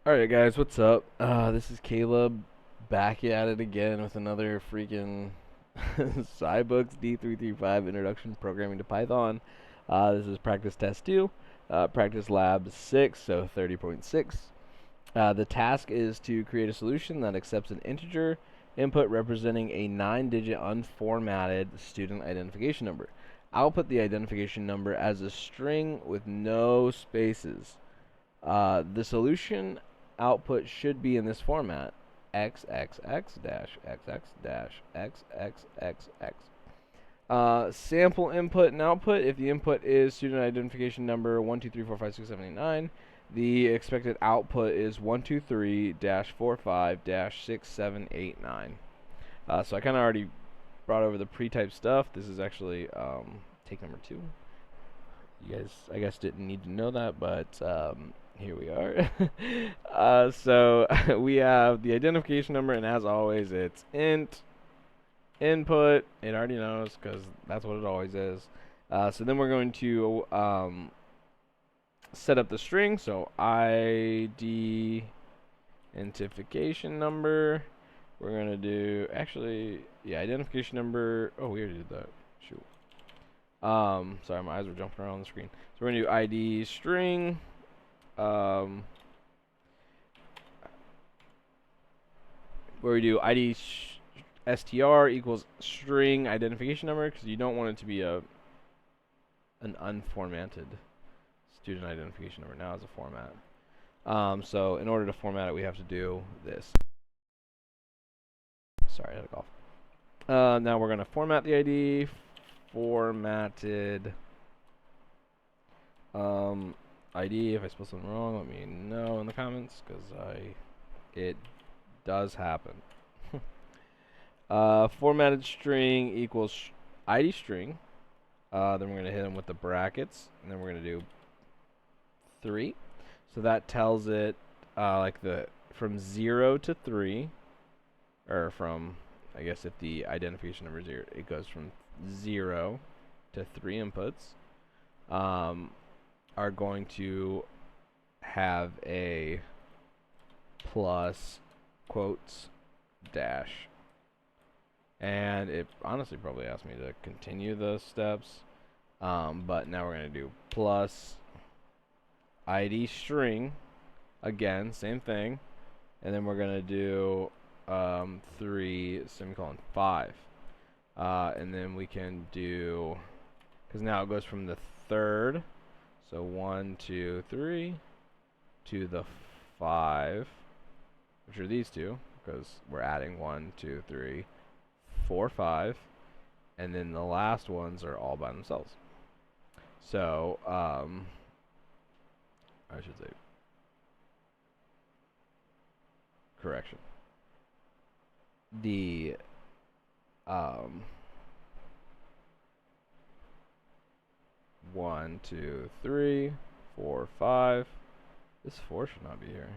Alright guys, what's up? This is Caleb back at it again with another freaking Cybooks D335 Introduction Programming to Python. This is practice test 2, practice lab 6, so 30.6. The task is to create a solution that accepts an integer input representing a 9-digit unformatted student identification number. Output the identification number as a string with no spaces. The solution output should be in this format: xxx-xxx-xxxx. Sample input and output. If the input is student identification number 123456789, the expected output is 123-45-6789. So I kind of already brought over the pre-typed stuff. This is actually take number 2. You guys, I guess, didn't need to know that, but here we are. So we have the identification number, and as always, it's int input. It already knows because that's what it always is. So then we're going to set up the string. So ID identification number. We're gonna do identification number. Oh, we already did that. Shoot. Sorry, my eyes were jumping around on the screen. So we're gonna do ID string. Where we do ID str equals string identification number, because you don't want it to be an unformatted student identification number. Now it's a format. So in order to format it, we have to do this. Sorry, I had a cough. Now we're gonna format the ID. Formatted ID. If I spell something wrong, let me know in the comments, because it does happen. Formatted string equals ID string. Then we're gonna hit them with the brackets, and then we're gonna do 3. So that tells it from 0 to 3, or from, I guess if the identification number is 0, it goes from 0 to 3 inputs. Are going to have a plus quotes dash, and it honestly probably asked me to continue the steps, but now we're going to do plus ID string, again same thing, and then we're going to do 3 semicolon 5, and then we can do, because now it goes from the third, so 1 2 3 to the 5, which are these two, because we're adding 1 2 3 4 5, and then the last ones are all by themselves. So I should say, correction, the 1 2 3 4 5. This 4 should not be here.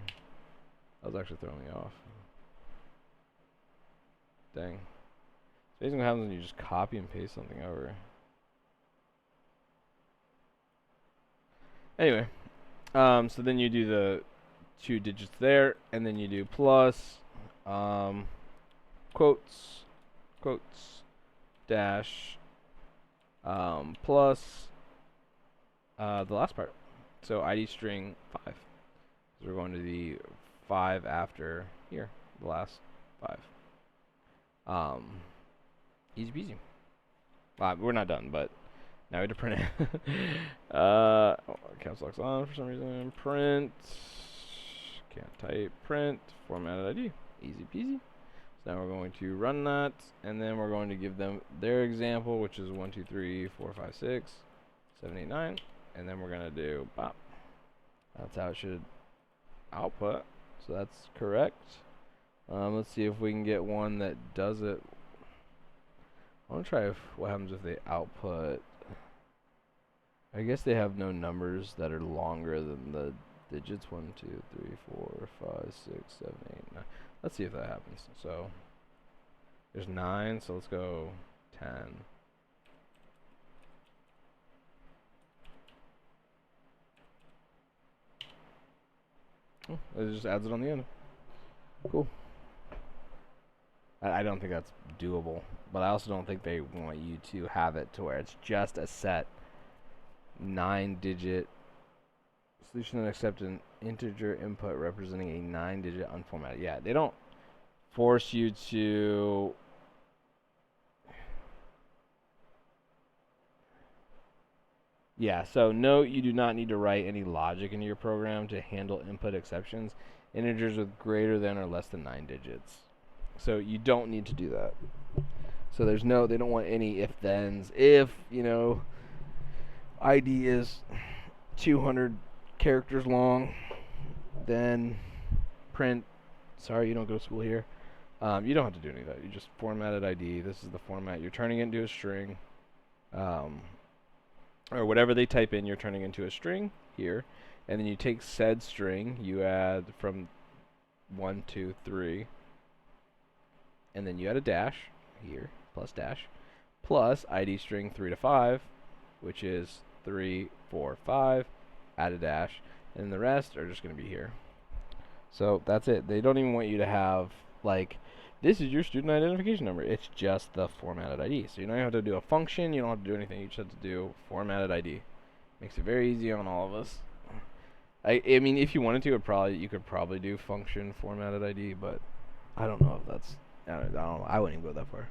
That was actually throwing me off. Dang. It's amazing what happens when you just copy and paste something over. Anyway, so then you do the 2 digits there, and then you do plus quotes dash plus the last part. So ID string 5. So we're going to the 5 after here, the last 5. Easy peasy. We're not done, but now we have to print it. Caps lock's on for some reason. Print. Can't type. Print. Formatted ID. Easy peasy. So now we're going to run that, and then we're going to give them their example, which is 1 2 3 4 5 6 7 8 9, and then we're gonna do pop. That's how it should output. So that's correct. Let's see if we can get one that does it. I want to try what happens if they output. I guess they have no numbers that are longer than the digits. 1 2 3 4 5 6 7 8 9. Let's see if that happens. So there's 9, so let's go 10. It just adds it on the end. Cool. I don't think that's doable, but I also don't think they want you to have it to where it's just a set 9-digit solution that accepts an integer input representing a 9-digit unformatted. Yeah, they don't force you to. Yeah, so note you do not need to write any logic into your program to handle input exceptions. Integers with greater than or less than 9 digits. So you don't need to do that. So they don't want any if-thens. If, ID is 200 characters long, then print, sorry, you don't go to school here. You don't have to do any of that. You just formatted ID. This is the format. You're turning it into a string. Or whatever they type in, you're turning into a string here. And then you take said string, you add from 1, 2, 3, and then you add a dash here, plus dash, plus ID string 3 to 5, which is 3, 4, 5, add a dash, and the rest are just going to be here. So that's it. They don't even want you to have, like, this is your student identification number. It's just the formatted ID. So you don't have to do a function. You don't have to do anything. You just have to do formatted ID. Makes it very easy on all of us. I mean, if you wanted to, you could probably do function formatted ID, but I don't know if that's. I don't know. I wouldn't even go that far.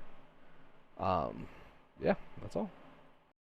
Yeah, that's all.